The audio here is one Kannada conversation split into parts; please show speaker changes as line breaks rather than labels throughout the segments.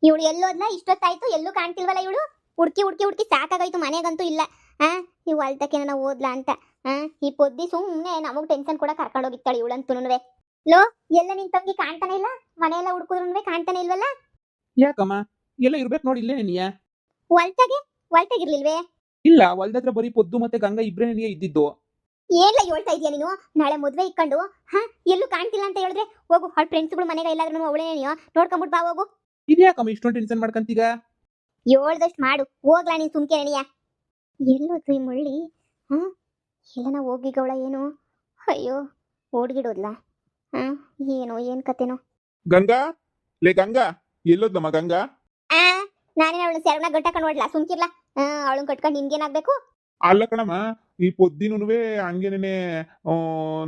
ಇವಳು ಎಲ್ಲೋದ್ಲ ಇಷ್ಟೊತ್ತಾಯ್ತು ಎಲ್ಲೂ ಕಾಣ್ತಿಲ್ವಲ್ಲ ಇವಳು. ಹುಡ್ಕಿ ಹುಡ್ಕಿ ಹುಡ್ಕಿ ಸಾಕಾಗೋಯ್ತು, ಮನೆಗಂತೂ ಇಲ್ಲ. ಆ ಇವು ಅಲ್ತಕ್ಕೆ ನಾನು ಓದ್ಲಾ ಅಂತ. ಈ ಪೊದ್ದಿ ಸುಮ್ಮನೆ ನಮಗ್ ಟೆನ್ಷನ್ ಕೂಡ ಕರ್ಕೊಂಡು ಹೋಗಿತ್ತಾಳೆ ಇವಳಂತೂನುವೆ. ಲೋ, ಎಲ್ಲ ನಿನ್ ತಂಗಿ ಕಾಣ್ತಾನೆ ಇಲ್ಲ, ಮನೆಯೆಲ್ಲ ಹುಡ್ಕುದ್ರುನುವೆ ಕಾಣ್ತಾನೆ ಇಲ್ವಲ್ಲ.
ಯಾಕಮ್ಮ? ಎಲ್ಲ ಇರ್ಬೇಕು ನೋಡಿ, ಇಲ್ಲೇ ನೀಯ.
ಹೊಲ್ತಾಗೆ ಹೊಲ್ತಾಗಿರ್ಲಿಲ್ವೇ?
ಇಲ್ಲ, ಹೊಲ್ದತ್ರ ಬರೀ ಪೊದ್ದು ಮತ್ತೆ ಗಂಗಾ ಇಬ್ರೇ ನೀಯೇ ಇದ್ದಿದ್ದು.
ಏನ್ಲ ಹೇಳ್ತಾ ಇದೀಯ ನೀನು? ನಾಳೆ ಮದ್ವೆ ಇಕ್ಕೊಂಡು ಎಲ್ಲೂ ಕಾಣ್ತಿಲ್ಲ ಅಂತ ಹೇಳಿದ್ರೆ ಹೋಗು, ಅವ್ಳ ಫ್ರೆಂಡ್ಸ್ಗಳು ಮನೆಗೆ ಎಲ್ಲಾದ್ರೂ ಅವಳೇ ನೋಡ್ಕೊಂಬಿಟ್ ಬಾ ಹೋಗು.
ಇದ್ಯಾಕಮ್ಮ ಇಷ್ಟೊಂದು ಟೆನ್ಷನ್ ಮಾಡ್ಕಂತೀಗ?
ಹೇಳ್ದಷ್ಟು ಮಾಡು, ಹೋಗ್ಲಾ ನೀನ್ ಸುಮ್ಕೆ ನೆನೆಯ. ಎಲ್ಲೋದ್ರು ಈ ಮುಳ್ಳಿ? ಎಲ್ಲನ ಹೋಗಿಗವಳ ಏನು? ಅಯ್ಯೋ, ಓಡ್ಗಿಡೋದ್ಲಾ? ಏನೋ ಏನ್ ಕತೆನೋ.
ಗಂಗಾ, ಲೇ ಗಂಗಾ, ಎಲ್ಲೋದ್ಲಮ್ಮ ಗಂಗಾ?
ನಾನೇನ ಅವಳು ಸೆರಗನ ಗಂಟಾಕೊಂಡು ಓಡ್ಲಾ? ಸುಮ್ಕಿರ್ಲಾ. ಅವಳನ್ನ ಕಟ್ಕೊಂಡು ನಿನ್ಗೇನಾಗ್ಬೇಕು?
ಅಲ್ಲ ಕಣಮ್ಮ, ಈ ಪೊದ್ದಿನುವೆ ಹಂಗೇನೆ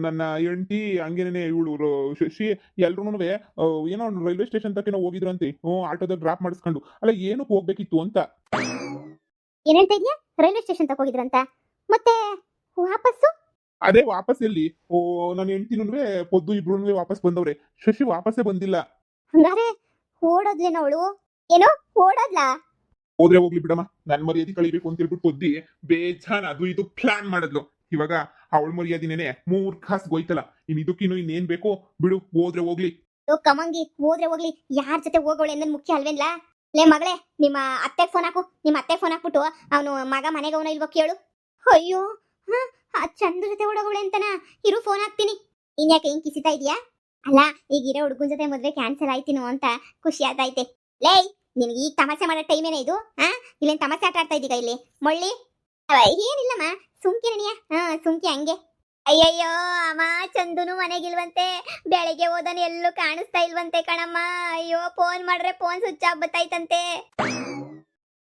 ನನ್ನ ಹೆಂಡತಿ ಹಂಗೇನೆ ಇವಳು ಶಶಿ ಎಲ್ರುನುವೆ ಏನೋ ರೈಲ್ವೆ ಸ್ಟೇಷನ್ ತನಕ ಹೋಗಿದ್ರಂತೆ. ಆಟೋದಾಗ ಡ್ರಾಪ್ ಮಾಡಿಸ್ಕೊಂಡು. ಅಲ್ಲ ಏನಕ್ಕೆ ಹೋಗ್ಬೇಕಿತ್ತು ಅಂತ.
ಏನ್ ಹೇಳ್ತಾ ಇದೀಯಾ? ರೈಲ್ವೆ ಸ್ಟೇಷನ್ ತಕ ಹೋಗಿದ್ರಂತ? ಮತ್ತೆ ವಾಪಸ್ಸು?
ಅದೇ ವಾಪಸ್ ಎಲ್ಲಿ? ನನ್ನ ಹೆಂಡತಿನುವೆ ಪೊದ್ದು ಇಬ್ರುನುವೆ ವಾಪಸ್ ಬಂದವ್ರೆ. ಶಶಿ ವಾಪಸ್ಸೇ ಬಂದಿಲ್ಲ.
ಹಂಗಾರೆ ಓಡೋದ್ಲೇನೋ ಅವಳು? ಏನೋ ಓಡೋದ್ಲಾ?
ಹೋದ್ರೆ ಹೋಗ್ಲಿ ಬಿಡಮ್ಮ, ನನ್ ಮರ್ಯಾದೆ ಕಳಿಬೇಕು ಅಂತ ಹೇಳ್ಬಿಟ್ಟು ಪೊದ್ದಿ ಬೇಜಾನ್ ಅದು ಇದು ಪ್ಲಾನ್ ಮಾಡಿದ್ಲು. ಇವಾಗ ಅವಳ ಮರ್ಯಾದಿನೇನೆ 3 ಕಾಸು ಹೋಯ್ತಲ್ಲ. ಇನ್ನೇನ್ ಬೇಕೋ ಬಿಡು, ಹೋದ್ರೆ ಹೋಗ್ಲಿ.
ಕಮಂಗಿ, ಹೋದ್ರೆ ಹೋಗ್ಲಿ. ಯಾರ ಜೊತೆ ಹೋಗೋಳೆ ಅನ್ನೋದು ಮುಖ್ಯ ಅಲ್ವೇನ್ಲಾ? ಲೇ ಮಗಳೇ, ನಿಮ್ಮ ಅತ್ತೆಗೆ ಫೋನ್ ಹಾಕು. ನಿಮ್ಮ ಅತ್ತೆ ಫೋನ್ ಹಾಕ್ಬಿಟ್ಟು ಅವನು ಮಗ ಮನೆಗೆ ಅವನ ಇಲ್ವೋ ಕೇಳು. ಅಯ್ಯೋ, ಆ ಚಂದ್ರ ಜೊತೆ ಓಡೋಗೋಳೆ ಅಂತನಾ? ಇರು, ಫೋನ್ ಹಾಕ್ತೀನಿ. ಇನ್ಯಾಕೆ ಹಿಂಗ್ ಕಿಸಿತಾ ಇದೀಯಾ? ಅಲ್ಲ, ಈಗಿರೋ ಹುಡುಗನ ಜೊತೆ ಮದ್ವೆ ಕ್ಯಾನ್ಸಲ್ ಆಯ್ತಿನೋ ಅಂತ ಖುಷಿ ಆಯ್ತೈತೆ. ಲೇ, ನಿನ್ಗೆ ಈಗ ತಮಾಷೆ ಮಾಡೋ ಟೈಮ್ ಏನೇ ಇದು? ಇಲ್ಲೇನ್ ತಮಾಷೆ ಆಟ ಆಡ್ತಾ ಇದ್ದೀಗ ಇಲ್ಲಿ ಮೊಳ್ಳಿ? ಏನಿಲ್ಲಮ್ಮ, ಸುಮ್ಕಿ ನನಿಯ. ಸುಮ್ಕಿ ಹಂಗೆ. ಅಯ್ಯಯ್ಯೋ ಅಮ್ಮ, ಚಂದುನು ಮನೆಗಿಲ್ವಂತೆ. ಬೆಳಿಗ್ಗೆ ಹೋದನು ಎಲ್ಲೂ ಕಾಣಿಸ್ತಾ ಇಲ್ವಂತೆ ಕಣಮ್ಮ. ಅಯ್ಯೋ, ಫೋನ್ ಮಾಡ್ರೆ ಫೋನ್ ಸ್ವಿಚ್ ಆಫ್ ಬತ್ತೈತಂತೆ.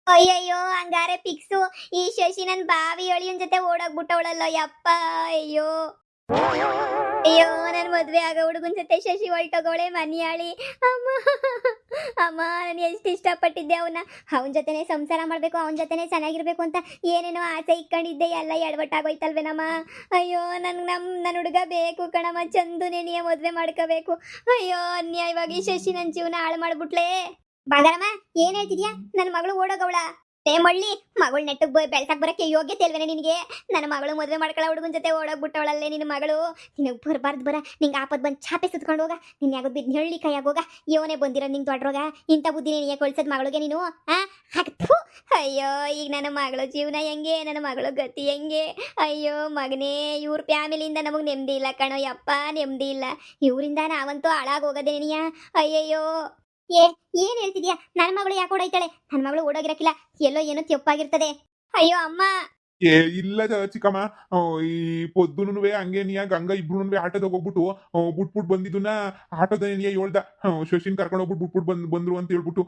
ಅಯ್ಯಯ್ಯೋ, ಹಂಗಾರೆ ಫಿಕ್ಸು ಈ ಶಶಿ ನನ್ ಬಾವಿ ಅಳಿಯನ್ ಜೊತೆ ಓಡೋಗ್ಬಿಟ್ಟವಳಲ್ಲ ಯಪ್ಪ. ಅಯ್ಯೋ ಅಯ್ಯೋ, ನನ್ ಮದ್ವೆ ಆಗೋ ಹುಡುಗನ್ ಜೊತೆ ಶಶಿ ಹೊಲ್ಟೋಗೋಳೆ ಮನಿಯಾಳಿ. ಅಮ್ಮ ಅಮ್ಮ, ನಾನು ಎಷ್ಟು ಇಷ್ಟಪಟ್ಟಿದ್ದೆ ಅವನ ಜೊತೆನೆ ಸಂಸಾರ ಮಾಡ್ಬೇಕು, ಅವನ ಜೊತೆನೆ ಚೆನ್ನಾಗಿರ್ಬೇಕು ಅಂತ ಏನೇನೋ ಆಸೆ ಇಟ್ಕೊಂಡಿದ್ದೆ, ಎಲ್ಲ ಎಡವಟ್ಟಾಗೋಯ್ತಲ್ವೇನಮ್ಮ. ಅಯ್ಯೋ, ನನ್ನ ಹುಡುಗ ಬೇಕು ಕಣಮ್ಮ. ಚಂದುನೇ ನೀ ಮದ್ವೆ ಮಾಡ್ಕೋಬೇಕು. ಅಯ್ಯೋ, ಅನ್ಯಾಯವಾಗಿ ಶಶಿ ನನ್ನ ಜೀವನ ಹಾಳು ಮಾಡ್ಬಿಟ್ಲೆ. ಬಾಗರಮ್ಮ, ಏನ್ ಹೇಳ್ತಿದ್ಯಾ? ನನ್ನ ಮಗಳು ಓಡೋಗವಳ? ಏ ಮಳ್ಳಿ, ಮಗಳು ನೆಟ್ಟಗ್ ಬೆಳ್ಸಕ್ ಬರಕ್ಕೆ ಯೋಗ್ಯತೆ ಇಲ್ವೇನೆ ನಿನಗೆ? ನನ್ನ ಮಗಳು ಮದ್ವೆ ಮಾಡ್ಕೊಳ್ಳೋ ಹುಡುಗನ ಜೊತೆ ಓಡೋಗ್ಬಿಟ್ಟವಳಲ್ಲೇ ನಿನ್ನ ಮಗಳು. ನಿನಗ್ ಬರ್ಬಾರ್ದು ಬರ, ನಿಂಗೆ ಆಪತ್ ಬಂದು ಚಾಪೆ ಸುತ್ಕೊಂಡು ಹೋಗ. ನಿನ್ ಯಾವ್ದು ಬಿದ್ದು ಹಳ್ಳಿ ಕೈಯಾಗೋಗ. ಇವನೇ ಬಂದಿರೋ ನಿಂಗೆ ದೊಡ್ಡರೋಗ. ಇಂಥ ಬುದ್ಧಿನೇ ನೀ ಕಳ್ಸದ್ ಮಗಳಿಗೆ ನೀನು? ಹಾಕ್ತು. ಅಯ್ಯೋ, ಈಗ ನನ್ನ ಮಗಳು ಜೀವನ ಹೆಂಗೆ, ನನ್ನ ಮಗಳು ಗತಿ ಹೆಂಗೆ? ಅಯ್ಯೋ ಮಗನೇ, ಇವ್ರ ಫ್ಯಾಮಿಲಿಯಿಂದ ನಮಗ್ ನೆಮ್ಮದಿ ಇಲ್ಲ ಕಣೋ ಯಪ್ಪ, ನೆಮ್ಮದಿ ಇಲ್ಲ. ಇವರಿಂದ ನಾವಂತೂ ಹಾಳಾಗೋಗದೆ ನೀಯ. ಅಯ್ಯಯ್ಯೋ, ಏನ್ ಹೇಳ್ತಿದ್ಯಾ? ನನ್ನ ಮಗಳು ಯಾಕೆ ಓಡೈತಾಳೆ? ನನ್ನ ಮಗಳು ಓಡೋಗಿರಕ್ಕಿಲ್ಲ, ಎಲ್ಲೋ ಏನೋ ತೆಪ್ಪಾಗಿರ್ತದೆ. ಅಯ್ಯೋ ಅಮ್ಮ.
ಇಲ್ಲ ಚಿಕ್ಕಮ್ಮ, ಈ ಪೊದ್ದುನುವೆ ಹಂಗೆ ನೀಯ ಗಂಗಾ ಇಬ್ರುನುವೆ ಆಟೋದಾಗ ಹೋಗ್ಬಿಟ್ಟು ಬಿಟ್ಬಿಟ್ಟು ಬಂದಿದ್ದನ್ನ ಆಟೋದ ನೀಯ ಹೇಳ್ದ. ಶಶಿನ್ ಕರ್ಕೊಂಡು ಹೋಗ್ಬಿಟ್ಟು ಬಿಟ್ಬಿಟ್ಟು ಬಂದ್ರು ಅಂತ ಹೇಳ್ಬಿಟ್ಟು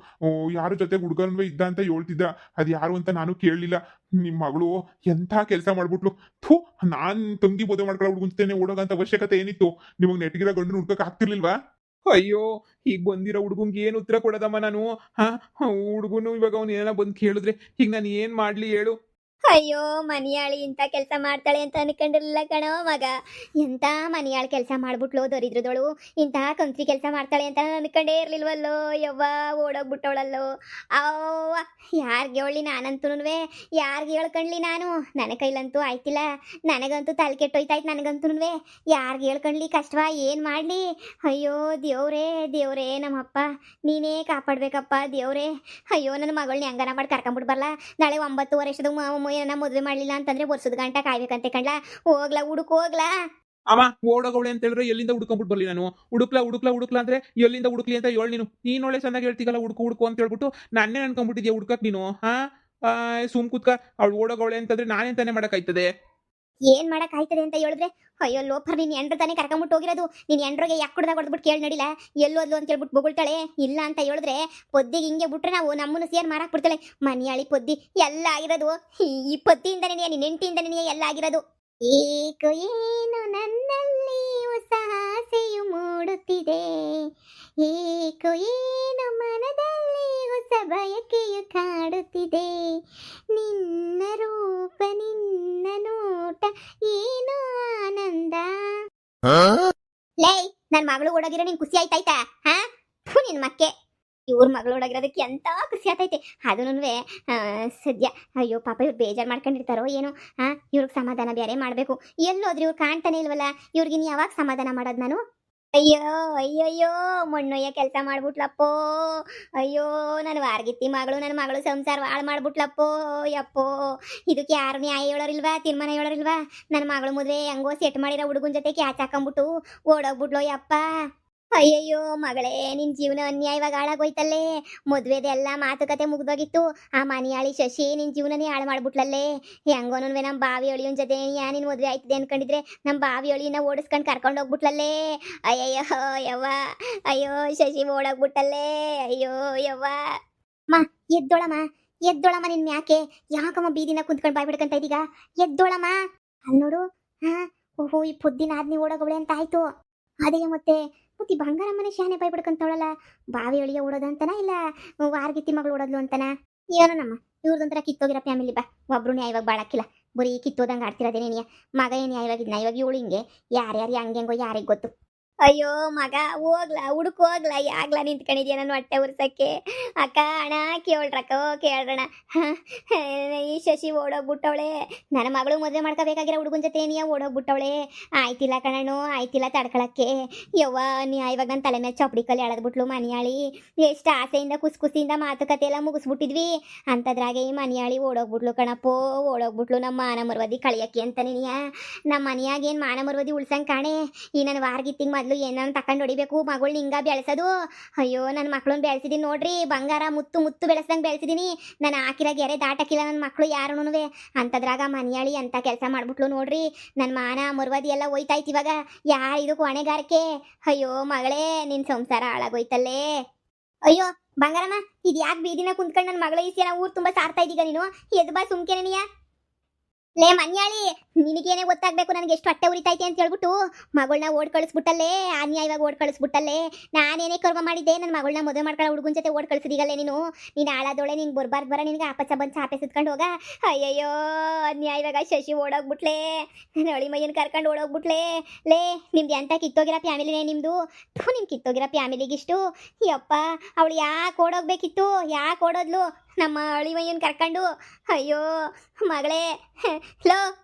ಯಾರ ಜೊತೆ ಹುಡುಗನುವೆ ಇದ್ದ ಅಂತ ಹೇಳ್ತಿದ್ದ. ಅದ್ ಯಾರು ಅಂತ ನಾನು ಕೇಳಲಿಲ್ಲ. ನಿಮ್ ಮಗಳು ಎಂಥ ಕೆಲಸ ಮಾಡ್ಬಿಟ್ಲು. ಥೂ, ನಾನ್ ತಂಗಿ ಮದುವೆ ಮಾಡ್ಕೊಳ್ಳೋ ಹುಡುಗನ್ತೇನೆ ಓಡೋಗಂತ ಅವಶ್ಯಕತೆ ಏನಿತ್ತು? ನಿಮಗ್ ನೆಟ್ಗಿರೋ ಗಂಡು ಹುಡ್ಕಕ್ ಆಗ್ತಿರ್ಲಿಲ್ವಾ?
ಅಯ್ಯೋ, ಈಗ ಬಂದಿರೋ ಹುಡುಗಂಗೆ ಏನ್ ಉತ್ತರ ಕೊಡೋದಮ್ಮ ನಾನು? ಹುಡುಗನು ಇವಾಗ ಅವ್ನು ಏನ ಬಂದು ಕೇಳಿದ್ರೆ ಈಗ ನಾನು ಏನ್ ಮಾಡ್ಲಿ ಹೇಳು?
ಅಯ್ಯೋ, ಮನಿಯಾಳಿ ಇಂಥ ಕೆಲಸ ಮಾಡ್ತಾಳೆ ಅಂತ ಅನ್ಕೊಂಡಿರ್ಲಿಲ್ಲ ಕಣೋ ಮಗ. ಎಂತ ಮನಿಯಾಳ ಕೆಲಸ ಮಾಡ್ಬಿಟ್ಲು ದರಿದ್ರದೋಳು. ಇಂತಹ ಕಂತ್ರಿ ಕೆಲಸ ಮಾಡ್ತಾಳೆ ಅಂತ ಅನ್ಕೊಂಡೇ ಇರ್ಲಿಲ್ವಲ್ಲೋ ಯವ್ವ. ಓಡೋಗ್ಬಿಟ್ಟವಳಲ್ಲೋ ಅವ್ವ. ಯಾರಿಗೆ ಹೇಳಿ ನಾನಂತೂನುವೆ, ಯಾರಿಗೆ ಹೇಳ್ಕೊಂಡ್ಲಿ ನಾನು? ನನ್ನ ಕೈಲಂತೂ ಆಯ್ತಿಲ್ಲ. ನನಗಂತೂ ತಲೆ ಕೆಟ್ಟೋಯ್ತಾಯ್ತು ನನಗಂತೂನುವೆ. ಯಾರಿಗೆ ಹೇಳ್ಕೊಂಡ್ಲಿ ಕಷ್ಟವಾ? ಏನ್ ಮಾಡ್ಲಿ? ಅಯ್ಯೋ ದೇವ್ರೇ ದೇವ್ರೇ, ನಮ್ಮಪ್ಪ ನೀನೇ ಕಾಪಾಡ್ಬೇಕಪ್ಪ ದೇವ್ರೇ. ಅಯ್ಯೋ, ನನ್ನ ಮಗಳನ್ನ ಹೆಂಗನ ಮಾಡಿ ಕರ್ಕೊಂಡ್ಬಿಟ್ಟು ಬರಲ್ಲ. ನಾಳೆ 9 ವರ್ಷದ ಏನನ್ನ ಮದುವೆ ಮಾಡ್ಲಿಲ್ಲ ಅಂತಂದ್ರೆ ವರ್ಷದ ಗಂಟ ಕಾಯ್ಬೇಕಂತೆ ಕಣ್ಲಾ. ಹೋಗ್ಲಾ, ಹೋಗ್ಲಾ.
ಅಮ್ಮ, ಓಡೋಗವಳೆ ಅಂತ ಹೇಳಿದ್ರೆ ಎಲ್ಲಿಂದ ಹುಡ್ಕೊಂಡ್ಬಿಟ್ಟು ಬರ್ಲಿ ನಾನು? ಹುಡುಕ್ಲಾ ಅಂದ್ರೆ ಎಲ್ಲಿಂದ ಹುಡುಕ್ಲಿ ಅಂತ ಹೇಳಿ ನೀನು. ನೀನ್ ಒಳ್ಳೆ ಚೆನ್ನಾಗಿ ಹೇಳ್ತೀಗಲ್ಲ, ಹುಡುಕು ಅಂತ ಹೇಳ್ಬಿಟ್ಟು ನನ್ನೇ ಅನ್ಕೊಂಡ್ಬಿಟ್ಟಿದ್ಯಾ ಹುಡ್ಕಕ್ ನೀನು? ಸುಮ್ ಕೂತ್ಕ. ಅವಳು ಓಡೋಗವಳೆ ಅಂತಂದ್ರೆ ನಾನೇನ್ ತಾನೇ ಮಾಡಕ್ಕಾಯ್ತದೆ?
ಏನ್ ಮಾಡಕ್ ಆಯ್ತದೆ ಅಂತ ಹೇಳಿದ್ರೆ? ಅಯ್ಯೋ ಲೋಫರ್, ನೀನ್ ಎಂಡ್ರ ತಾನೇ ಕರ್ಕೊಂಬಿಟ್ಟು ಹೋಗಿರೋದು. ನೀನ್ ಎಂಡ್ರಿಗೆ ಯಾಕೆ ಕುಡ್ದಾಗ ಹೊಡೆದ್ಬಿಟ್ಟು ಕೇಳಿ ನಡಿಲ್ಲ ಎಲ್ಲೋದ್ಲು ಅಂತ ಹೇಳ್ಬಿಟ್ಟು ಬೊಗಳ್ತಾಳೆ. ಇಲ್ಲ ಅಂತ ಹೇಳಿದ್ರೆ ಪೊದ್ದಿಗೆ ಹಿಂಗೆ ಬಿಟ್ರೆ ನಾವು ನಮ್ಮನ್ನು ಸೇರ್ ಮಾರಾಕ್ ಬಿಡ್ತಾಳೆ. ಮನಿಯಾಳಿ ಪೊದ್ದಿ ಎಲ್ಲ ಆಗಿರೋದು ಈ ಪೊದ್ದಿಯಿಂದನೇ, ನಿನ್ನ ಹೆಂಡತಿಯಿಂದನೇ ಎಲ್ಲ ಆಗಿರೋದು. ಏಕೋ ಏನು ನನ್ನಲ್ಲಿ ಹೊಸ ಆಸೆಯು ಮೂಡುತ್ತಿದೆ, ಏಕೋ ಏನು ಮನದಲ್ಲಿ ಹೊಸ ಬಯಕೆಯು ಕಾಡುತ್ತಿದೆ. ನಿನ್ನ ರೂಪ, ನಿನ್ನ ನೋಟ, ಏನು ಆನಂದ. ಲೇ, ನನ್ ಮಗಳು ಓಡೋಗಿರೋ ನಿನ್ ಖುಷಿ ಆಯ್ತಾಯ್ತಾ? ನಿನ್ ಮಕ್ಕೆ ಇವ್ರ ಮಗಳೋಡಾಗಿರೋದಕ್ಕೆ ಎಂತ ಖುಷಿ ಆತೈತೆ ಅದನ್ನು ಸದ್ಯ ಅಯ್ಯೋ ಪಾಪ ಇವ್ರು ಬೇಜಾರು ಮಾಡ್ಕೊಂಡಿರ್ತಾರೋ ಏನೋ ಇವ್ರಿಗೆ ಸಮಾಧಾನ ಬೇರೆ ಮಾಡಬೇಕು ಎಲ್ಲೋದ್ರಿ ಇವ್ರು ಕಾಣ್ತಾನೆ ಇಲ್ವಲ್ಲ ಇವ್ರಿಗಿನ್ ಯಾವಾಗ ಸಮಾಧಾನ ಮಾಡೋದು ನಾನು ಅಯ್ಯೋ ಅಯ್ಯಯ್ಯೋ ಮಣ್ಣೊಯ್ಯ ಕೆಲಸ ಮಾಡ್ಬಿಟ್ಲಪ್ಪೋ ಅಯ್ಯೋ ನನ್ನ ವಾರ್ಗಿತ್ತಿ ಮಗಳು ನನ್ನ ಮಗಳು ಸಂಸಾರ ಹಾಳು ಮಾಡ್ಬಿಟ್ಲಪ್ಪೋ ಯಪ್ಪೋ ಇದಕ್ಕೆ ಯಾರು ನ್ಯಾಯ ಹೇಳೋರಿಲ್ವಾ ತೀರ್ಮಾನ ಹೇಳೋರಿಲ್ವಾ ನನ್ನ ಮಗಳು ಮದುವೆ ಹೆಂಗೋ ಸೆಟ್ ಮಾಡಿರೋ ಹುಡುಗನ ಜೊತೆ ಕ್ಯಾಚ್ ಹಾಕೊಂಬಿಟ್ಟು ಓಡೋಗ್ಬಿಟ್ಲೋ ಯಪ್ಪ ಅಯ್ಯಯ್ಯೋ ಮಗಳೇ ನಿನ್ ಜೀವನ ಅನ್ಯಾಯವಾಗಿ ಹಾಳಾಗೋಯ್ತಲ್ಲೇ ಮದ್ವೆದೆಲ್ಲ ಮಾತುಕತೆ ಮುಗ್ದೋಗಿತ್ತು ಆ ಮನಿಯಾಳಿ ಶಶಿ ನಿನ್ ಜೀವನನೇ ಹಾಳು ಮಾಡ್ಬಿಟ್ಲಲ್ಲೇ ಹೆಂಗೋನುವೆ ನಮ್ಮ ಬಾವಿ ಅಳಿಯನ್ ಜೊತೆ ನಿನ್ ಮದ್ವೆ ಆಯ್ತದೆ ಅನ್ಕೊಂಡಿದ್ರೆ ನಮ್ಮ ಬಾವಿ ಅಳಿಯನ್ನ ಓಡಿಸ್ಕೊಂಡು ಕರ್ಕೊಂಡು ಹೋಗ್ಬಿಟ್ಲಲ್ಲೇ ಅಯ್ಯಯ್ಯೋ ಯವ್ವ ಅಯ್ಯೋ ಶಶಿ ಓಡೋಗ್ಬಿಟ್ಟಲ್ಲೇ ಅಯ್ಯೋ ಯವ್ವ ಮಾ ಎದ್ದೋಳಮ್ಮ ಎದ್ದೋಳಮ್ಮ ನಿನ್ ಯಾಕಮ್ಮ ಬೀದಿನ ಕುಂತ್ಕೊಂಡು ಬಾಯ್ ಬಿಡ್ಕಂತ ಇದೀಗ ಎದ್ದೋಳಮ್ಮ ಅಲ್ಲಿ ನೋಡು ಓಹೋ ಈ ಪುದ್ದಿನ ಆದ್ನಿ ಓಡೋಗವಳೆ ಅಂತ ಆಯ್ತು ಅದೇ ಮತ್ತೆ ಬಂಗಾರಮ್ಮನೆ ಶಾನೆ ಬಾಯ್ ಬಿಡ್ಕಂತವಳಲ್ಲ ಬಾವಿ ಅಳಿಯ ಓಡೋದಂತನ ಇಲ್ಲ ವಾರ್ಗಿತ್ತಿ ಮಗಳು ಓಡೋದ್ಲು ಅಂತನ ಏನೋ ನಮ್ಮ ಇವ್ರದೊಂಥರ ಕಿತ್ತೋಗಿರೋ ಫ್ಯಾಮಿಲಿ ಬಾ ಒಬ್ರು ನ್ಯಾಯವಾಗಿ ಬಾಳಕ್ಕಿಲ್ಲ ಬರೀ ಕಿತ್ತೋದಂಗೆ ಆಡ್ತಿರೋದೇನೇನಿಯ ಮಗ ಏನು ನ್ಯಾಯವಾಗಿದ್ನ ಇವಾಗ ಇವಳು ಹಿಂಗೆ ಯಾರ್ಯಾರು ಹೆಂಗೆಂಗೋ ಯಾರಿಗೆ ಗೊತ್ತು ಅಯ್ಯೋ ಮಗ ಹೋಗ್ಲಾ ಯಾಗ್ಲಾ ನಿಂತ್ಕೊಂಡಿದ್ಯಾ ನನ್ನ ಹೊಟ್ಟೆ ಉರ್ಸಕ್ಕೆ ಅಕ್ಕ ಅಣ್ಣ ಕೇಳ್ರಣ ಈ ಶಶಿ ಓಡೋಗ್ಬಿಟ್ಟವಳೆ ನನ್ನ ಮಗಳು ಮದುವೆ ಮಾಡ್ಕೋಬೇಕಾಗಿರೋ ಹುಡುಗನ ಜೊತೆ ಏನಿಯ ಓಡೋಗ್ಬಿಟ್ಟವಳೆ ಆಯ್ತಿಲ್ಲ ಕಣಣ್ಣು ಆಯ್ತಿಲ್ಲ ತಡ್ಕೊಳಕ್ಕೆ ಯವ್ವ ಇವಾಗ ನನ್ನ ತಲೆ ಮೇಲೆ ಚಪ್ಪಡಿ ಕಲ್ಲಿ ಎಳೆದ್ಬಿಟ್ಲು ಮನಿಯಾಳಿ ಎಷ್ಟು ಆಸೆಯಿಂದ ಖುಷಿಯಿಂದ ಮಾತುಕತೆ ಎಲ್ಲ ಮುಗಿಸ್ಬಿಟ್ಟಿದ್ವಿ ಅಂಥದ್ರಾಗೆ ಈ ಮನಿಯಾಳಿ ಓಡೋಗ್ಬಿಟ್ಲು ಕಣಪ್ಪೋ ಓಡೋಗ್ಬಿಟ್ಲು ನಮ್ಮ ಮಾನ ಮರ್ವದಿ ಕಳಿಯಕ್ಕೆ ಅಂತ ನೀನಿಯ ನಮ್ಮ ಮನೆಯಾಗೇನು ಮಾನ ಮರ್ವದಿ ಉಳ್ಸಂಗೆ ಕಾಣೆ ಈ ನನ್ನ ವಾರ್ಗಿತ್ತಿಂಗ್ ಮೊದಲು ಏನಾರು ತಕೊಂಡು ಹೊಡಿಬೇಕು ಮಗಳನ್ನ ಹಿಂಗ ಬೆಳೆಸೋದು ಅಯ್ಯೋ ನನ್ನ ಮಕ್ಕಳನ್ನ ಬೆಳೆಸಿದೀನಿ ನೋಡ್ರಿ ಬಂಗಾರ ಮುತ್ತು ಬೆಳೆಸ್ದಂಗೆ ಬೆಳೆಸಿದೀನಿ ನಾನು ಹಾಕಿರೋ ಗೆರೆ ದಾಟಕ್ಕಿಲ್ಲ ನನ್ನ ಮಕ್ಕಳು ಯಾರೂನುವೆ ಅಂಥದ್ರಾಗ ಮನಿಯಾಳಿ ಅಂತ ಕೆಲಸ ಮಾಡ್ಬಿಟ್ಲು ನೋಡ್ರಿ ನನ್ನ ಮಾನ ಮರ್ವದಿ ಎಲ್ಲ ಹೋಯ್ತಾಯ್ತು ಇವಾಗ ಇದಕ್ಕೆ ಹೊಣೆಗಾರಿಕೆ ಅಯ್ಯೋ ಮಗಳೇ ನಿನ್ನ ಸಂಸಾರ ಹಾಳಾಗೋಯ್ತಲ್ಲೇ ಅಯ್ಯೋ ಬಂಗಾರಮ್ಮ ಇದು ಯಾಕೆ ಬೀದಿನ ಕುಂತ್ಕೊಂಡು ನನ್ನ ಮಗಳ ಈಸಿನ ಊರು ತುಂಬ ಸಾರ್ತಾ ಇದೀಗ ನೀನು ಎದ್ ಬಾ ಸುಮ್ಕೆನೆನಿಯ ಲೇ ಮನ್ಯಾಳಿ ನಿನಗೇನೆ ಗೊತ್ತಾಗ್ಬೇಕು ನನಗೆ ಎಷ್ಟು ಹೊಟ್ಟೆ ಉರಿತೈತೆ ಅಂತ ಹೇಳ್ಬಿಟ್ಟು ಮಗಳನ್ನ ಓಡ್ ಕಳಿಸ್ಬಿಟ್ಟಲ್ಲೇ ಅನ್ಯಾಯವಾಗಿ ಓಡ್ ಕಳಿಸ್ಬಿಟ್ಟಲ್ಲೇ ನಾನೇನೇ ಕರ್ಮ ಮಾಡಿದ್ದೆ ನನ್ನ ಮಗಳನ್ನ ಮದುವೆ ಮಾಡ್ಕೊಳ್ಳೋ ಹುಡುಗನ ಜೊತೆ ಓಡ್ ಕಳಿಸಿದೀಗಲ್ಲೇ ನೀನು ಹಾಳಾದೋಳೆ ನಿಂಗೆ ಬರ ನಿನಗೆ ಆಪಚ್ಚ ಬಂದು ಚಾಪೆ ಸುತ್ಕೊಂಡು ಹೋಗ ಅಯ್ಯಯ್ಯೋ ಅನ್ಯಾಯವಾಗ ಶಶಿ ಓಡೋಗ್ಬಿಟ್ಲೆ ನಳಿ ಮಯ್ಯನ ಕರ್ಕೊಂಡು ಓಡೋಗ್ಬಿಟ್ಲೆ ಲೇ ನಿಮ್ದು ಎಂತ ಕಿತ್ತೋಗಿರೋ ಫ್ಯಾಮಿಲಿನೇ ನಿಮ್ಮದು ನಿಮ್ಗೆ ಕಿತ್ತೋಗಿರೋ ಫ್ಯಾಮಿಲಿಗಿಷ್ಟು ಯಪ್ಪ ಅವಳು ಯಾಕೆ ಓಡೋಗ್ಬೇಕಿತ್ತು ಯಾಕೆ ಓಡೋದ್ಲು ನಮ್ಮ ಅಳಿಮಯ್ಯನ ಕರ್ಕೊಂಡು ಅಯ್ಯೋ ಮಗಳೇ ಲೋ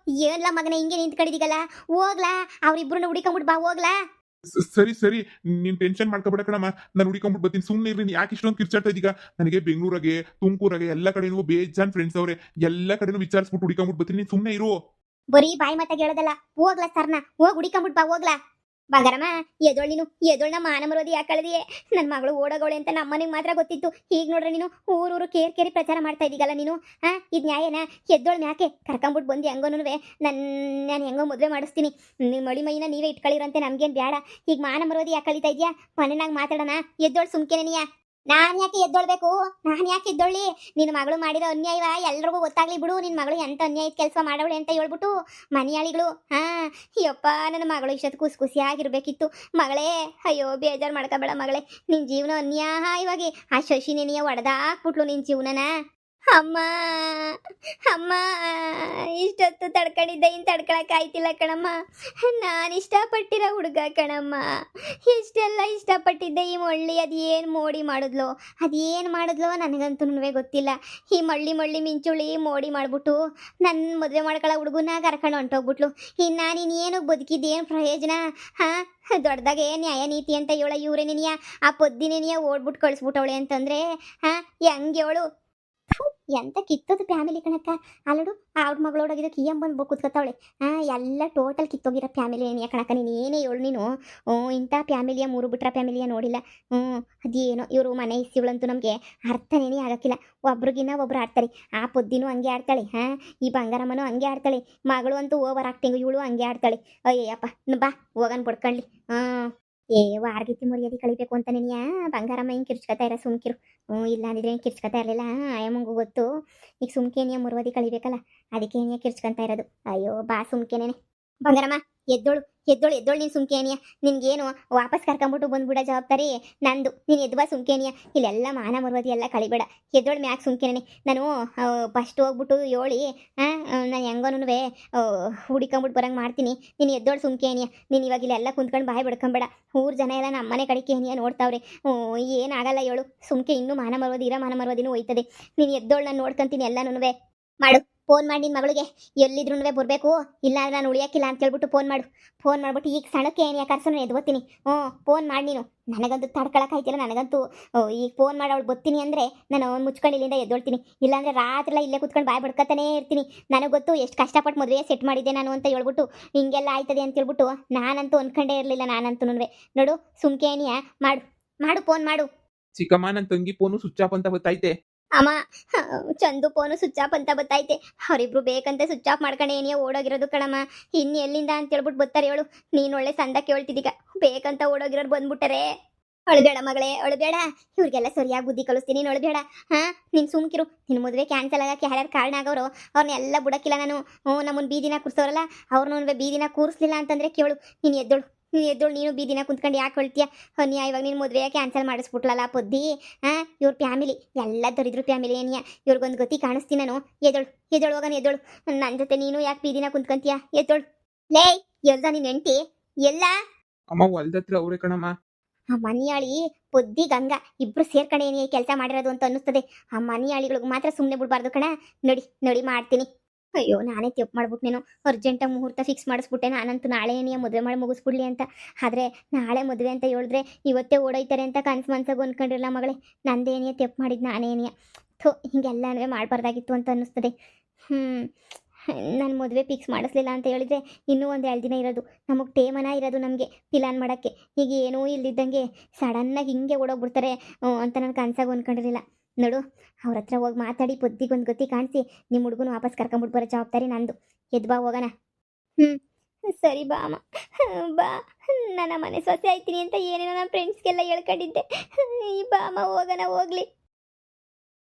ಏನ್ಲ ಮಗನ ಹಿಂಗೆ ನಿಂತ್ಕೊಂಡಿದ್ದೀಗಲ್ಲ ಹೋಗ್ಲಾ ಅವ್ರಿಬ್ರನ್ನ ಹುಡಿಕೊಂಬಿಟ್ಟು ಬಾ ಹೋಗ್ಲಾ
ಸರಿ ನೀನ್ ಟೆನ್ಷನ್ ಮಾಡ್ಕೊಬೇಡ ಕಣಮ್ಮ ನಾನು ಹುಡಿಕೊಂಡ್ಬಿಟ್ಟು ಬರ್ತೀನಿ ಸುಮ್ಮನೆ ಇರ್ರಿ ಯಾಕೆ ಇಷ್ಟೊಂದು ಕಿರ್ಚಾಡ್ತಾ ಇದೀಗ ನನಗೆ ಬೆಂಗಳೂರಾಗೆ ತುಮಕೂರಾಗೆ ಎಲ್ಲ ಕಡೆನೂ ಬೇಜಾನ್ ಫ್ರೆಂಡ್ಸ್ ಅವ್ರೆ ಎಲ್ಲ ಕಡೆನೂ ವಿಚಾರಿಸ್ಬಿಟ್ಟು ಹುಡಿಕೊಂಡ್ಬಿಟ್ಟು ಬರ್ತೀನಿ ನೀನ್ ಸುಮ್ಮನೆ ಇರು
ಬರೀ ಬಾಯಿ ಮಾತಾಗಿ ಹೇಳೋದಲ್ಲ ಹೋಗ್ಲಾ ಸರ್ನ ಹೋಗಿ ಹುಡಿಕೊಂಬಿಟ್ಟು ಬಾ ಹೋಗ್ಲಾ ಬಂಗಾರಮ್ಮ ಎದೋಳ್ ನಮ್ಮ ಮಾನ ಮರೋದಿ ಯಾಕಳದಿಯೇ ನನ್ನ ಮಗಳು ಓಡೋಗೋಳೆ ಅಂತ ನಮ್ಮನಿಗೆ ಮಾತ್ರ ಗೊತ್ತಿತ್ತು ಈಗ ನೋಡ್ರೆ ನೀನು ಊರೂರು ಕೇರಿ ಪ್ರಚಾರ ಮಾಡ್ತಾ ಇದೀಗಲ್ಲ ನೀನು ಇದು ನ್ಯಾಯನಾ ಎದ್ದೋಳ್ ಯಾಕೆ ಕರ್ಕೊಂಬಿಟ್ಟು ಬಂದು ಹೆಂಗೋನುವೆ ನಾನು ಹೆಂಗೋ ಮದುವೆ ಮಾಡಿಸ್ತೀನಿ ನಿಮ್ಮ ಮಳಿ ಮೈನ ನೀವೇ ಇಟ್ಕೊಳ್ಳಿರಂತೆ ನಮ್ಗೇನು ಬೇಡ ಈಗ ಮಾನ ಮರೋದಿ ಯಾಕೆ ಕಳೀತಾ ಇದೆಯಾ ಮನೆನಾಗ ಮಾತಾಡೋಣ ಎದ್ದೋಳ್ ಸುಮ್ಕೆನೆನಿಯಾ ನಾನು ಯಾಕೆ ಎದ್ದೊಳ್ಬೇಕು ನಾನು ಯಾಕೆ ಎದ್ದೊಳ್ಳಿ ನಿನ್ನ ಮಗಳು ಮಾಡಿರೋ ಅನ್ಯಾಯವ ಎಲ್ರಿಗೂ ಗೊತ್ತಾಗ್ಲಿ ಬಿಡು ನಿನ್ನ ಮಗಳು ಎಂತ ಅನ್ಯಾಯದ ಕೆಲಸ ಮಾಡವಳೆ ಅಂತ ಹೇಳ್ಬಿಟ್ಟು ಮನೆಯಾಳಿಗಳು ಅಯ್ಯಪ್ಪ ನನ್ನ ಮಗಳು ಇಷ್ಟೊತ್ತು ಖುಷಿಯಾಗಿರ್ಬೇಕಿತ್ತು ಮಗಳೇ ಅಯ್ಯೋ ಬೇಜಾರು ಮಾಡ್ಕೋಬೇಡ ಮಗಳೇ ನಿನ್ನ ಜೀವನ ಅನ್ಯಾಯವಾಗಿ ಆ ಶಶಿನೇನಿಯ ಒಡೆದಾಕ್ಬಿಟ್ಲು ನಿನ್ನ ಜೀವನನ ಅಮ್ಮ ಅಮ್ಮ ಇಷ್ಟೊತ್ತು ತಡ್ಕೊಂಡಿದ್ದೆ ಇನ್ನು ತಡ್ಕೊಳಕ್ ಆಯ್ತಿಲ್ಲ ಕಣಮ್ಮ ನಾನು ಇಷ್ಟಪಟ್ಟಿರೋ ಹುಡುಗ ಕಣಮ್ಮ ಇಷ್ಟೆಲ್ಲ ಇಷ್ಟಪಟ್ಟಿದ್ದೆ ಈ ಮಳ್ಳಿ ಅದೇನು ಮೋಡಿ ಮಾಡಿದ್ಲೋ ನನಗಂತೂ ಗೊತ್ತಿಲ್ಲ ಈ ಮಳ್ಳಿ ಮಿಂಚುಳಿ ಮೋಡಿ ಮಾಡ್ಬಿಟ್ಟು ನನ್ನ ಮದುವೆ ಮಾಡ್ಕೊಳ್ಳೋ ಹುಡುಗನ ಕರ್ಕೊಂಡು ಹೊಂಟೋಗ್ಬಿಟ್ಲು ಇನ್ನು ನೀನೇನು ಬದುಕಿದ್ದೇನು ಪ್ರಯೋಜನ ದೊಡ್ಡದಾಗೆ ನ್ಯಾಯ ನೀತಿ ಅಂತ ಹೇಳ ಇವ್ರೇನೇನಿಯ ಆ ಪೊದ್ದಿನೇನಿಯ ಓಡ್ಬಿಟ್ಟು ಕಳಿಸ್ಬಿಟ್ಟವಳೆ ಅಂತಂದ್ರೆ ಹೆಂಗೆ ಹೇಳು ಎಂತ ಕಿತ್ತೋದು ಫ್ಯಾಮಿಲಿ ಕಣಕ್ಕ ಅಲ್ಲಡು ಅವ್ರ ಮಗಳೋಡಾಗಿರೋ ಕಿಯಂ ಬಂದು ಕೂತ್ಕೊತಾವಳೆ ಎಲ್ಲ ಟೋಟಲ್ ಕಿತ್ತೋಗಿರೋ ಫ್ಯಾಮಿಲಿ ಏನಿಯ ಕಣಕ್ಕ ನೀನು ಏನೇ ಹೇಳು ನೀನು ಇಂಥ ಫ್ಯಾಮಿಲಿಯ ಮೂರು ಬಿಟ್ರ ಫ್ಯಾಮಿಲಿಯ ನೋಡಿಲ್ಲ ಅದೇನೋ ಇವರು ಮನೆ ಇಸಿಗಳಂತೂ ನಮಗೆ ಅರ್ಥನೇನೇ ಆಗಕ್ಕಿಲ್ಲ ಒಬ್ರಿಗಿನ್ನ ಒಬ್ರು ಆಡ್ತಾರೆ ಆ ಪೊದ್ದಿನೂ ಹಂಗೆ ಆಡ್ತಾಳೆ ಈ ಬಂಗಾರಮ್ಮನೂ ಹಂಗೆ ಆಡ್ತಾಳೆ ಮಗಳು ಅಂತೂ ಓವರ್ ಆಕ್ಟಿಂಗ್ ಇವಳು ಹಂಗೆ ಆಡ್ತಾಳೆ ಅಯ್ಯಪ್ಪ ಬಾ ಹೋಗನ್ ಪಡ್ಕೊಳ್ಳಿ ವಾರ್ಗಿತ್ತಿ ಮುರಿಯೋದಿ ಕಳಿಬೇಕು ಅಂತ ನೀನಿಯ ಬಂಗಾರಮ್ಮ ಹಿಂಗೆ ಕಿರ್ಚ್ಕೊತಾ ಇರ ಸುಮ್ಕಿರು ಇಲ್ಲ ಅಂದಿದ್ರೆ ಹಿಂಗೆ ಕಿರ್ಚ್ಕೊತಾ ಇರಲಿಲ್ಲ ಅಯ್ಯಮ್ಮಂಗೂ ಗೊತ್ತು ಈಗ ಸುಮ್ಕೇನಿಯ ಮುರುವದಿ ಕಳಿಬೇಕಲ್ಲ ಅದಕ್ಕೆ ಏನಿಯ ಕಿರ್ಚ್ಕೊಂತ ಇರೋದು ಅಯ್ಯೋ ಬಾ ಸುಮ್ಕೇನೇನೆ ಬಂಗಾರಮ್ಮ ಎದ್ದೋಳು ಎದ್ದೋಳು ಎದ್ದೋಳು ನೀನು ಸುಮ್ಕೇನಿಯ ನಿನ್ಗೇನು ವಾಪಸ್ ಕರ್ಕೊಂಬಿಟ್ಟು ಬಂದ್ಬಿಡೋ ಜವಾಬ್ದಾರಿ ನಂದು ನೀನು ಎದ್ವಾ ಸುಮ್ಕೇನಿಯ ಇಲ್ಲೆಲ್ಲ ಮಾನ ಮರ್ವದಿ ಎಲ್ಲ ಕಳಿಬೇಡ ಎದ್ದೋಳು ಮ್ಯಾಕ್ ಸುಮ್ಕೇನೆ ನಾನು ಫಸ್ಟ್ ಹೋಗ್ಬಿಟ್ಟು ಹೇಳಿ ನಾನು ಹೆಂಗೋನು ಹುಡಿಕೊಂಬಿಟ್ಟು ಬರಂಗೆ ಮಾಡ್ತೀನಿ ನೀನು ಎದ್ದೋಳು ಸುಮ್ಕೇನಿಯ ನೀನು ಇವಾಗ ಇಲ್ಲೆಲ್ಲ ಕುಂತ್ಕೊಂಡು ಬಾಯಿ ಬಿಡ್ಕೊಂಬೇಡ ಊರು ಜನ ಎಲ್ಲ ನಮ್ಮನೆ ಕಡೆಗೆ ಏನಿಯ ನೋಡ್ತಾವ್ರೆ ಏನಾಗಲ್ಲ ಹೇಳು ಸುಮ್ಕೆ ಇನ್ನೂ ಮಾನ ಮರ್ವದಿ ಇರೋ ಮಾನ ಮರ್ವದಿನೂ ಹೋಯ್ತದೆ ನೀನು ಎದ್ದೋಳು ನಾನು ನೋಡ್ಕೊಂತೀನಿ ಎಲ್ಲನೂ ಮಾಡು ಫೋನ್ ಮಾಡಿ ನಿನ್ನ ಮಗಳಿಗೆ ಎಲ್ಲಿದ್ರು ಬರಬೇಕು ಇಲ್ಲ ಅಂದ್ರೆ ನಾನು ಉಳಿಯಕ್ಕಿಲ್ಲ ಅಂತ ಹೇಳ್ಬಿಟ್ಟು ಫೋನ್ ಮಾಡ್ಬಿಟ್ಟು ಈಗ ಸಣ್ಣಕ್ಕೆ ಏನು ಯಾಕೆ ಕರ್ಸೋನು ಎದ್ಕೋತೀನಿ ಫೋನ್ ಮಾಡಿ ನೀನು ನನಗಂತೂ ತಡ್ಕೊಳಕ್ಕಾಯ್ತಿಲ್ಲ ನನಗಂತೂ ಈಗ ಫೋನ್ ಮಾಡಿ ಅವಳು ಬರ್ತೀನಿ ಅಂದರೆ ನಾನು ಅವ್ನು ಮುಚ್ಕೊಂಡು ಇಲ್ಲಿಂದ ಎದ್ದೊಳ್ತೀನಿ ಇಲ್ಲಾಂದರೆ ರಾತ್ರಿ ಇಲ್ಲೇ ಕುತ್ಕೊಂಡು ಬಾಯ್ ಬಡ್ಕೊತಾನೇ ಇರ್ತೀನಿ ನನಗೆ ಗೊತ್ತು ಎಷ್ಟು ಕಷ್ಟಪಟ್ಟು ಮದುವೆ ಸೆಟ್ ಮಾಡಿದ್ದೆ ನಾನು ಅಂತ ಹೇಳ್ಬಿಟ್ಟು ಹಿಂಗೆಲ್ಲ ಆಯ್ತದೆ ಅಂತ ಹೇಳ್ಬಿಟ್ಟು ನಾನಂತೂ ಅಂದ್ಕೊಂಡೇ ಇರಲಿಲ್ಲ ನಾನಂತೂ ನೋಡು ಸುಮ್ಕೇನಿಯ ಮಾಡು ಫೋನ್ ಮಾಡು.
ಚಿಕ್ಕಮ್ಮ ನನ್ನ ತಂಗಿ ಫೋನು ಸ್ವಿಚ್ ಆಫ್ ಅಂತ ಗೊತ್ತೈತೆ.
ಅಮ್ಮ ಚಂದು ಫೋನು ಸ್ವಿಚ್ ಆಫ್ ಅಂತ ಬತ್ತೈತೆ ಅವರಿಬ್ರು ಬೇಕಂತ ಸ್ವಿಚ್ ಆಫ್ ಮಾಡ್ಕೊಂಡು ಏನಿಯೋ ಓಡೋಗಿರೋದು ಕಣಮ್ಮ ಇನ್ನು ಎಲ್ಲಿಂದ ಅಂತ ಹೇಳ್ಬಿಟ್ಟು ಬರ್ತಾರೆ ಹೇಳು ನೀನು ಒಳ್ಳೆ ಸಂದ ಕೇಳ್ತಿದ್ದೀಗ ಬೇಕಂತ ಓಡೋಗಿರೋರು ಬಂದ್ಬಿಟ್ಟರೆ ಅಳಬೇಡ ಮಗಳೇ ಅಳಬೇಡ ಇವ್ರಿಗೆಲ್ಲ ಸರಿಯಾಗಿ ಬುದ್ಧಿ ಕಲಿಸ್ತೀನಿ ನೀನು ಅಳಬೇಡ ನೀನು ಸುಮ್ಕಿರು ನಿನ್ನ ಮದುವೆ ಕ್ಯಾನ್ಸಲ್ ಆಗಕ್ಕೆ ಯಾರ್ಯಾರು ಕಾರಣ ಆಗೋರು ಅವ್ರನ್ನೆಲ್ಲ ಬಿಡಕ್ಕಿಲ್ಲ ನಾನು ನಮ್ಮನ್ನು ಬೀದಿನ ಕೂರಿಸೋರಲ್ಲ ಅವ್ರನ್ನ ಬೀದಿನ ಕೂರಿಸ್ಲಿಲ್ಲ ಅಂತಂದರೆ ಕೇಳು ನೀನು ಎದ್ದೋಳು ನೀನು ಬೀದಿನ ಕುಂತ್ಕೊಂಡು ಯಾಕೆ ಹೇಳ್ತೀಯ ಇವಾಗ ನೀನು ಮದುವೆ ಕ್ಯಾನ್ಸಲ್ ಮಾಡಿಸ್ಬಿಟ್ಲಲ್ಲ ಪೊದ್ದಿ ಇವ್ರ ಫ್ಯಾಮಿಲಿ ಎಲ್ಲ ದರಿದ್ರು ಫ್ಯಾಮಿಲಿ ಏನಿಯ ಇವ್ರಿಗೊಂದು ಗತಿ ಕಾಣಿಸ್ತೀನಿ ನಾನು ಎದ್ದೋಳು ಹೋಗೋಣ ಎದ್ದೋಳು ನನ್ನ ಜೊತೆ ನೀನು ಯಾಕೆ ಬೀದಿನ ಕುಂತ್ಕೊಂತೀಯ ಎದ್ದೋಳು ಲೇ ಎಲ್ದ ನೀನು ಹೆಂಡ್ತಿ ಎಲ್ಲ
ಅಮ್ಮ ಹೊಲ್ದತ್ರ ಅವ್ರೆ ಕಣಮ್ಮ.
ಆ ಮನಿಯಾಳಿ ಪೊದ್ದಿ ಗಂಗಾ ಇಬ್ರು ಸೇರ್ಕಣೆ ಏನೇ ಕೆಲಸ ಮಾಡಿರೋದು ಅಂತ ಅನ್ನಿಸ್ತದೆ ಆ ಮನಿಯಾಳಿಗಳಿಗೆ ಮಾತ್ರ ಸುಮ್ಮನೆ ಬಿಡ್ಬಾರ್ದು ಕಣ ನಡಿ ಮಾಡ್ತೀನಿ. ಅಯ್ಯೋ ನಾನೇ ತಪ್ಪು ಮಾಡ್ಬಿಟ್ನೇನು ಅರ್ಜೆಂಟಾಗಿ ಮುಹೂರ್ತ ಫಿಕ್ಸ್ ಮಾಡಿಸ್ಬಿಟ್ಟೆ ನಾನಂತೂ ನಾಳೆ ಏನಿಯ ಮದುವೆ ಮಾಡಿ ಮುಗಿಸ್ಬಿಡ್ಲಿ ಅಂತ ಆದರೆ ನಾಳೆ ಮದುವೆ ಅಂತ ಹೇಳಿದ್ರೆ ಇವತ್ತೇ ಓಡೋಯ್ತಾರೆ ಅಂತ ಮನ್ಸಾಗ ಅಂದ್ಕೊಂಡಿರಲ್ಲ ಮಗಳೇ ನಂದೇನಿಯ ತಪ್ಪು ಮಾಡಿದ್ದು ನಾನೇನಿಯ ಹಿಂಗೆಲ್ಲನೂ ಮಾಡಬಾರ್ದಾಗಿತ್ತು ಅಂತ ಅನ್ನಿಸ್ತದೆ. ನಾನು ಮದುವೆ ಫಿಕ್ಸ್ ಮಾಡಿಸ್ಲಿಲ್ಲ ಅಂತ ಹೇಳಿದ್ರೆ ಇನ್ನೂ ಒಂದು 2 ದಿನ ಇರೋದು ನಮಗೆ ಟೇಮನ ಇರೋದು ನಮಗೆ ಪ್ಲಾನ್ ಮಾಡೋಕ್ಕೆ ಈಗ ಏನೂ ಇಲ್ದಿದ್ದಂಗೆ ಸಡನ್ನಾಗಿ ಹಿಂಗೆ ಓಡೋಗ್ಬಿಡ್ತಾರೆ ಅಂತ ನಾನು ಕನ್ಸಾಗ ಅಂದ್ಕೊಂಡಿರಲಿಲ್ಲ. ನೋಡು ಅವ್ರ ಹತ್ರ ಹೋಗಿ ಮಾತಾಡಿ ಪೊದ್ದಿಗೊಂದು ಗತಿ ಕಾಣಿಸಿ ನಿಮ್ಮ ಹುಡುಗನ ವಾಪಸ್ ಕರ್ಕೊಂಬಿಟ್ಟು ಬರೋ ಜವಾಬ್ದಾರಿ ನಂದು ಎದ್ಬಾ ಹೋಗೋಣ. ಸರಿ ಬಾ ಅಮ್ಮ ಬಾ ನನ್ನ ಮನೆ ಸೊಸೆ ಆಯ್ತೀನಿ ಅಂತ ಏನೇನೋ ನಮ್ಮ ಫ್ರೆಂಡ್ಸ್ಗೆಲ್ಲ ಹೇಳ್ಕೊಂಡಿದ್ದೆ ಬಾ ಅಮ್ಮ ಹೋಗೋಣ ಹೋಗ್ಲಿ.